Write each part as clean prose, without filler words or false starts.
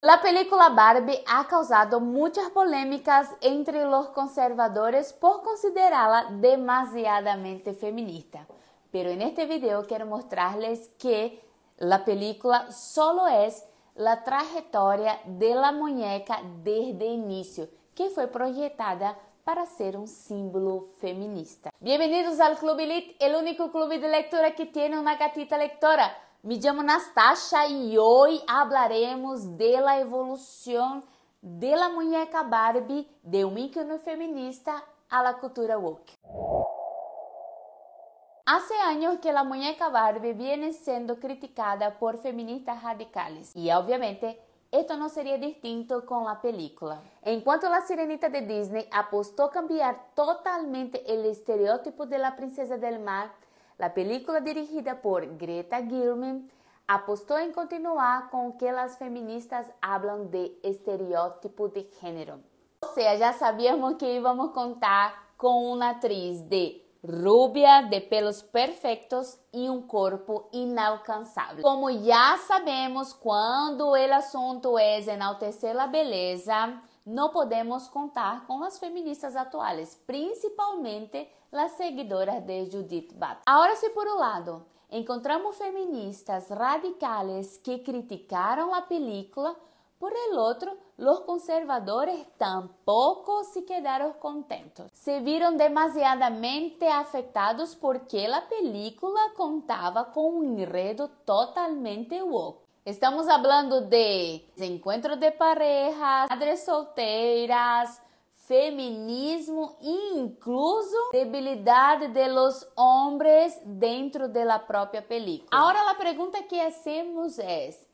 La película Barbie ha causado muchas polémicas entre los conservadores por considerarla demasiadamente feminista. Pero en este video quiero mostrarles que la película solo es la trayectoria de la muñeca desde el inicio, que fue proyectada para ser un símbolo feminista. Bienvenidos al Club Elite, el único club de lectura que tiene una gatita lectora. Me llamo Nastasia y hoy hablaremos de la evolución de la muñeca Barbie de un ícono feminista a la cultura woke. Hace años que la muñeca Barbie viene siendo criticada por feministas radicales y obviamente esto no sería distinto con la película. En cuanto a La Sirenita de Disney apostó cambiar totalmente el estereotipo de la princesa del mar, la película dirigida por Greta Gerwig apostó en continuar con que las feministas hablan de estereotipo de género. O sea, ya sabíamos que íbamos a contar con una actriz de rubia, de pelos perfectos y un cuerpo inalcanzable. Como ya sabemos, cuando el asunto es enaltecer la belleza, no podemos contar con las feministas actuales, principalmente las seguidoras de Judith Butler. Ahora, si por un lado encontramos feministas radicales que criticaron la película, por el otro, los conservadores tampoco se quedaron contentos. Se vieron demasiadamente afectados porque la película contaba con un enredo totalmente woke. Estamos hablando de encuentros de parejas, madres solteras, feminismo e incluso debilidad de los hombres dentro de la propia película. Ahora la pregunta que hacemos es,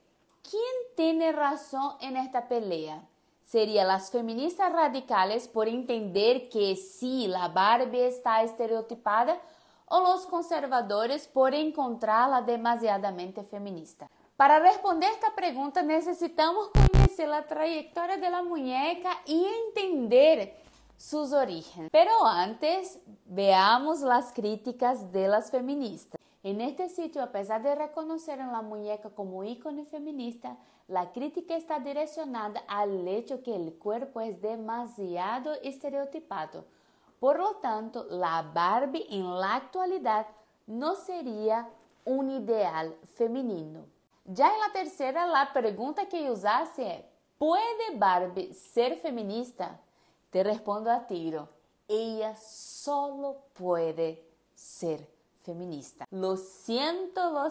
¿quién tiene razón en esta pelea? ¿Serían las feministas radicales por entender que sí, la Barbie está estereotipada o los conservadores por encontrarla demasiadamente feminista? Para responder esta pregunta necesitamos conocer la trayectoria de la muñeca y entender sus orígenes. Pero antes, veamos las críticas de las feministas. En este sitio, a pesar de reconocer a la muñeca como ícono feminista, la crítica está direccionada al hecho que el cuerpo es demasiado estereotipado. Por lo tanto, la Barbie en la actualidad no sería un ideal femenino. Ya en la tercera, la pregunta que ellos hacen es, ¿puede Barbie ser feminista? Te respondo a tiro, ella solo puede ser feminista. Lo siento,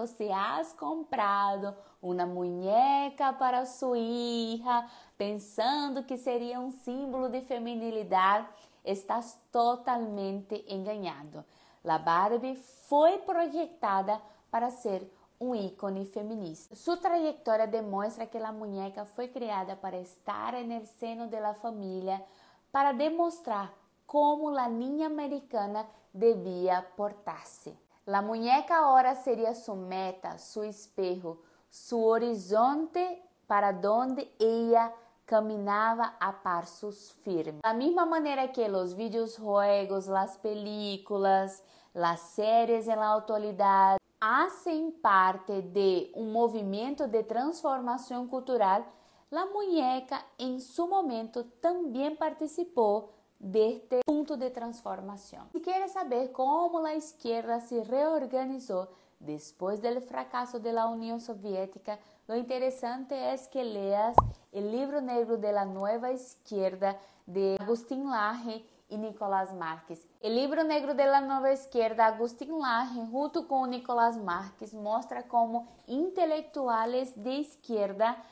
si has comprado una muñeca para su hija pensando que sería un símbolo de feminilidad, estás totalmente engañado. La Barbie fue proyectada para ser un ícono feminista. Su trayectoria demuestra que la muñeca fue creada para estar en el seno de la familia, para demostrar cómo la niña americana debía portarse. La muñeca ahora sería su meta, su espejo, su horizonte para donde ella caminaba a pasos firmes. De la misma manera que los videojuegos, las películas, las series en la actualidad hacen parte de un movimiento de transformación cultural, la muñeca en su momento también participó de este punto de transformación. Si quieres saber cómo la izquierda se reorganizó después del fracaso de la Unión Soviética, lo interesante es que leas el libro negro de la nueva izquierda de Agustín Laje y Nicolás Márquez. El libro negro de la nueva izquierda, Agustín Laje, junto con Nicolás Márquez, muestra cómo intelectuales de izquierda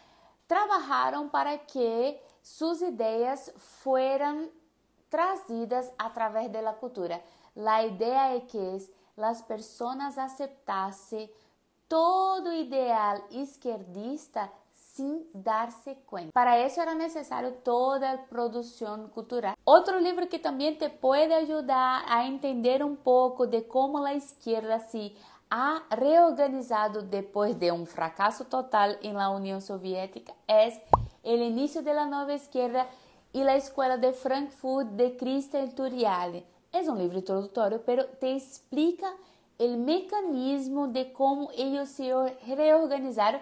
trabajaron para que sus ideas fueran trazidas a través de la cultura. La idea es que las personas aceptasen todo ideal izquierdista sin darse cuenta. Para eso era necesario toda producción cultural. Otro libro que también te puede ayudar a entender un poco de cómo la izquierda se ha reorganizado después de un fracaso total en la Unión Soviética es El inicio de la nueva izquierda y la Escuela de Frankfurt de Christian Turiali. Es un libro introductorio, pero te explica el mecanismo de cómo ellos se reorganizaron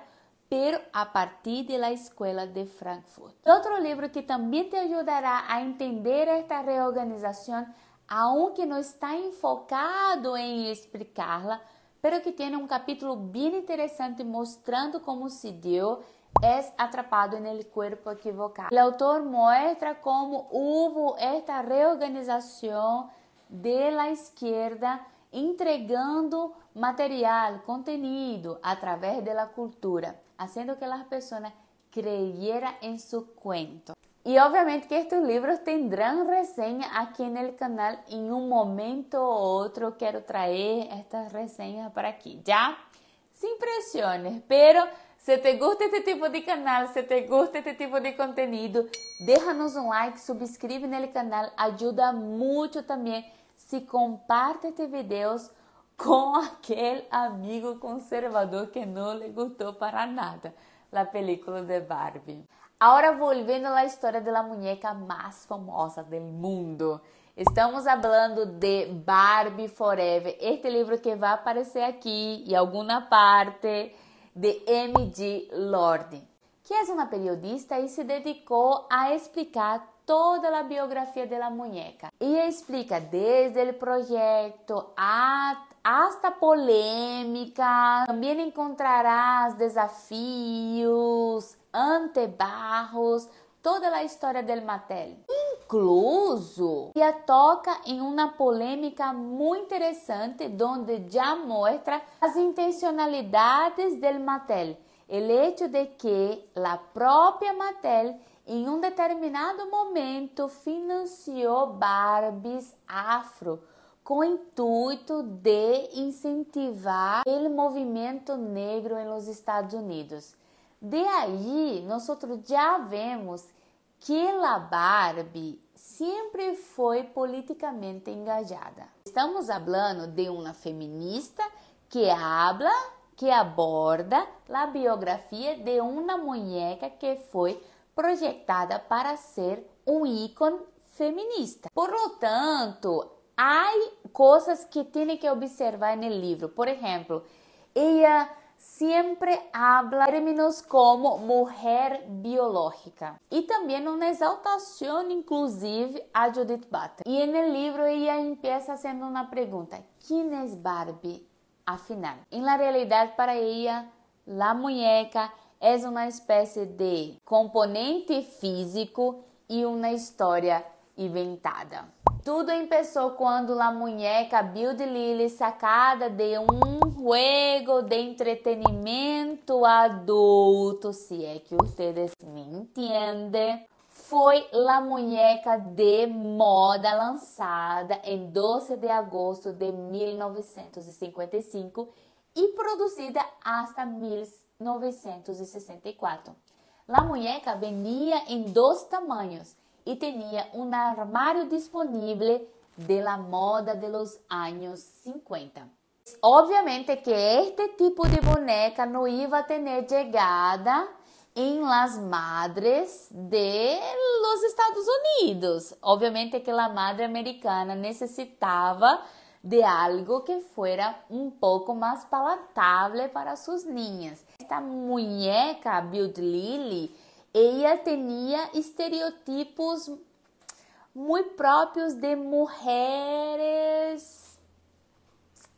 pero a partir de la Escuela de Frankfurt. Otro libro que también te ayudará a entender esta reorganización, aunque no está enfocado en explicarla, pero que tiene un capítulo bien interesante mostrando cómo se dio, es Atrapado en el Cuerpo Equivocado. El autor muestra cómo hubo esta reorganización de la izquierda entregando material, contenido a través de la cultura, haciendo que las personas creyeran en su cuento. Y obviamente que estos libros tendrán reseña aquí en el canal. En un momento u otro quiero traer estas reseñas para aquí, ¿ya? Sin presiones, pero si te gusta este tipo de canal, si te gusta este tipo de contenido, déjanos un like, suscríbete en el canal, ayuda mucho también si comparte estos videos con aquel amigo conservador que no le gustó para nada la película de Barbie. Ahora volviendo a la historia de la muñeca más famosa del mundo. Estamos hablando de Barbie Forever, este libro que va a aparecer aquí en alguna parte, de M.G. Lorde, que es una periodista y se dedicó a explicar toda la biografía de la muñeca. Ella explica desde el proyecto hasta polémica. También encontrarás desafíos, antebajos, toda la historia del Mattel. Incluso, ella toca en una polémica muy interesante donde ya muestra las intencionalidades del Mattel. El hecho de que la propia Mattel en un determinado momento financió Barbies afro com o intuito de incentivar o movimento negro nos Estados Unidos. De aí, nós já vemos que a Barbie sempre foi politicamente engajada. Estamos falando de uma feminista que aborda a biografia de uma muñeca que foi projetada para ser um ícone feminista. Por lo tanto, há coisas que tem que observar no livro. Por exemplo, ela sempre habla términos como mulher biológica e também uma exaltação inclusive a Judith Butler. E no livro ela empieza fazendo uma pergunta: quem é Barbie afinal? Em la realidade, para ela, a muñeca é uma espécie de componente físico e uma história inventada. Tudo começou quando a muñeca Build Lily, sacada de um juego de entretenimento adulto, se é que vocês me entendem, foi a muñeca de moda lançada em 12 de agosto de 1955 e produzida até 1964. A muñeca vendia em 2 tamanhos e tinha um armário disponível de la moda de los años 50. Obviamente que este tipo de boneca não ia ter chegada em las madres de los Estados Unidos. Obviamente que a madre americana necessitava de algo que fuera um pouco mais palatável para suas niñas. Esta muñeca Build Lily, ella tenía estereotipos muy propios de mujeres,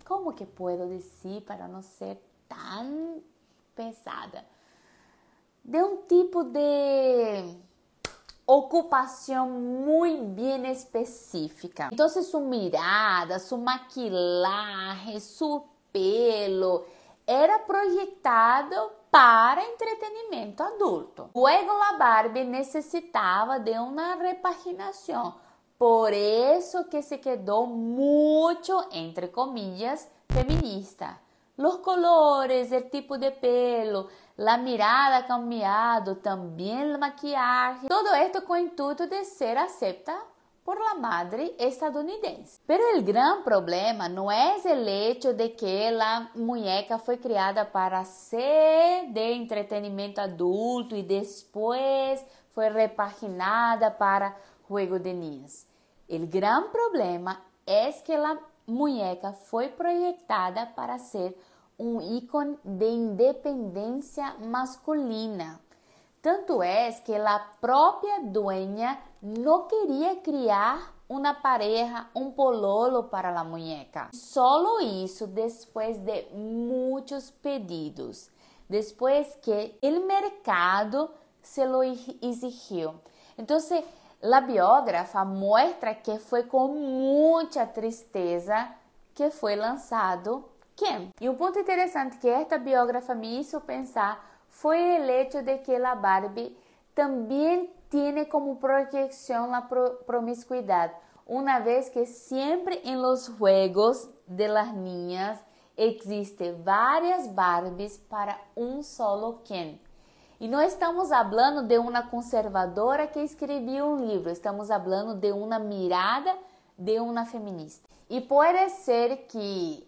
¿cómo que puedo decir para no ser tan pesada? De un tipo de ocupación muy bien específica. Entonces su mirada, su maquillaje, su pelo era proyectado para entretenimento adulto. Luego a Barbie necessitava de uma repaginação, por isso que se quedou muito, entre comillas, feminista. Los colores, el tipo de pelo, la mirada ha cambiado, también el maquillaje, todo esto con el intuito de ser aceptada por la madre estadounidense. Pero el gran problema no es el hecho de que la muñeca fue creada para ser de entretenimiento adulto y después fue repaginada para juego de niñas. El gran problema es que la muñeca fue proyectada para ser um ícone de independência masculina. Tanto é que a própria dueña não queria criar uma pareja, um pololo para a muñeca. Solo isso depois de muitos pedidos, depois que o mercado se lo exigiu. Então, a biógrafa mostra que foi com muita tristeza que foi lançado Ken. E um ponto interessante que esta biógrafa me hizo pensar foi o hecho de que a Barbie também tem como projeção a promiscuidade, uma vez que sempre em los juegos de las niñas existen várias Barbies para um solo Ken. E não estamos falando de uma conservadora que escreveu um livro, estamos falando de uma mirada de uma feminista. E pode ser que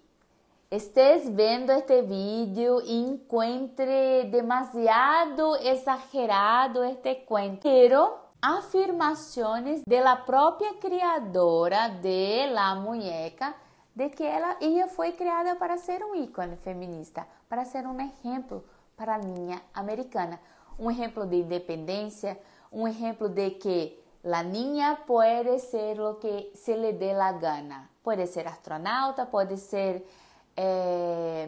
estés vendo este vídeo e encontre demasiado exagerado este cuento, pero afirmações da própria criadora de la muñeca de que ella foi criada para ser um ícone feminista, para ser um exemplo para a niña americana, um exemplo de independência, um exemplo de que la niña pode ser o que se le dê la gana, pode ser astronauta, pode ser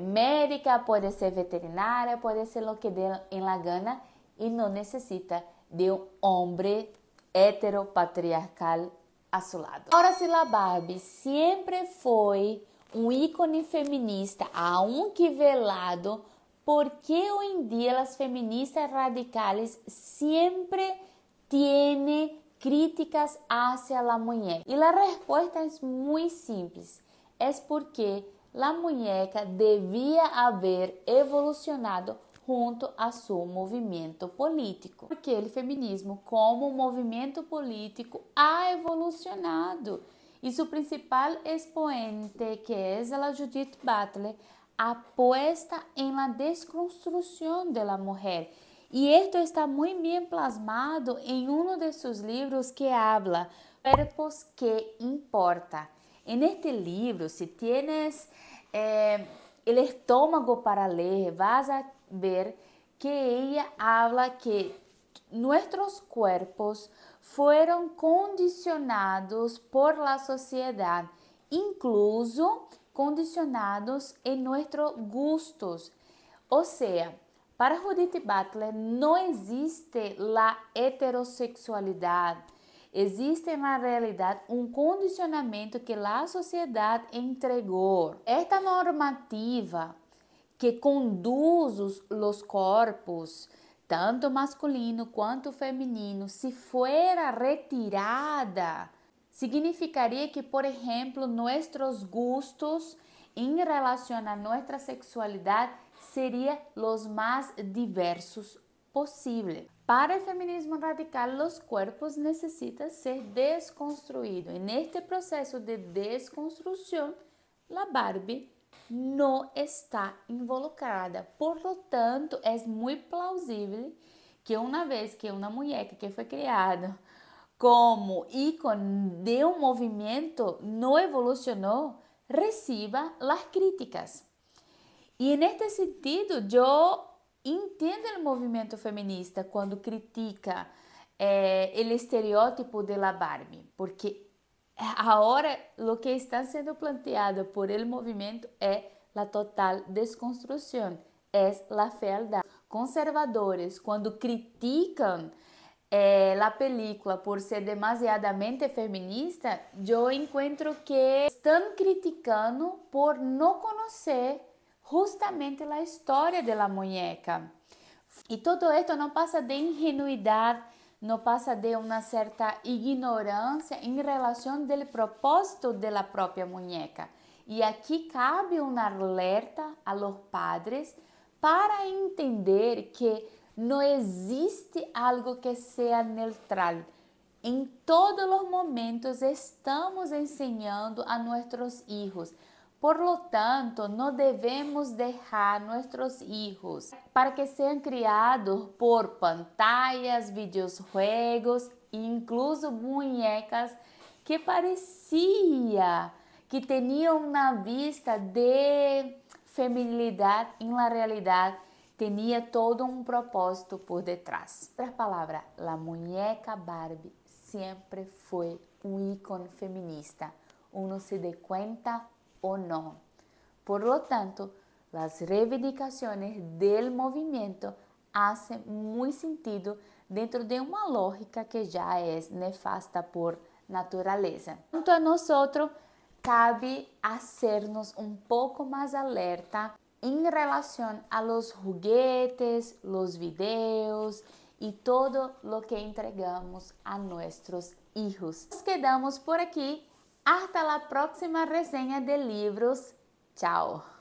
médica, pode ser veterinária, pode ser o que dê em la gana e não necessita de um homem heteropatriarcal a seu lado. Agora, se a Barbie sempre foi um ícone feminista, aunque velado, ¿por qué hoy en día las feministas radicales siempre tienen críticas hacia la muñeca? Y la respuesta es muy simple, es porque la muñeca debía haber evolucionado junto a su movimiento político, porque el feminismo como movimiento político ha evolucionado y su principal exponente, que es la Judith Butler, apuesta en la desconstrucción de la mujer. Y esto está muy bien plasmado en uno de sus libros que habla Cuerpos que Importa. En este libro, si tienes el estómago para leer, vas a ver que ella habla que nuestros cuerpos fueron condicionados por la sociedad, incluso condicionados en nuestros gustos. O sea, para Judith Butler no existe la heterossexualidad, existe na realidade um condicionamento que a sociedade entregou. Esta normativa que conduz os corpos, tanto masculino quanto feminino, se fuera retirada, significaria que, por exemplo, nossos gustos em relação a nossa sexualidade seriam os mais diversos possíveis. Para o feminismo radical, os corpos necessitam ser desconstruídos. E neste processo de desconstrução, a Barbie não está involucrada. Por lo tanto, é muito plausível que uma vez que uma muñeca que foi criada como ícone de um movimento não evolucionou, reciba as críticas. E neste sentido, eu entendo o movimento feminista quando critica o estereótipo de la Barbie, porque agora o que está sendo planteado por el movimento é a total desconstrução, é a fealdade. Conservadores, quando criticam a película por ser demasiadamente feminista, eu encontro que estão criticando por não conhecer justamente a história da muñeca. E todo esto não passa de ingenuidade, não passa de uma certa ignorância em relação ao propósito da própria muñeca. E aqui cabe um alerta a los padres para entender que não existe algo que seja neutral. Em todos os momentos estamos ensinando a nossos filhos. Por lo tanto, não devemos deixar nossos filhos para que sejam criados por pantallas, videojuegos e incluso muñecas que parecia que tinham uma vista de feminilidad en la realidad tenía todo un propósito por detrás. Otra palabra, la muñeca Barbie siempre fue un ícono feminista, uno se dé cuenta o no. Por lo tanto, las reivindicaciones del movimiento hacen muy sentido dentro de una lógica que ya es nefasta por naturaleza. Junto a nosotros, cabe hacernos un poco más alerta en relación a los juguetes, los videos y todo lo que entregamos a nuestros hijos. Nos quedamos por aquí. Hasta la próxima reseña de libros. Chao.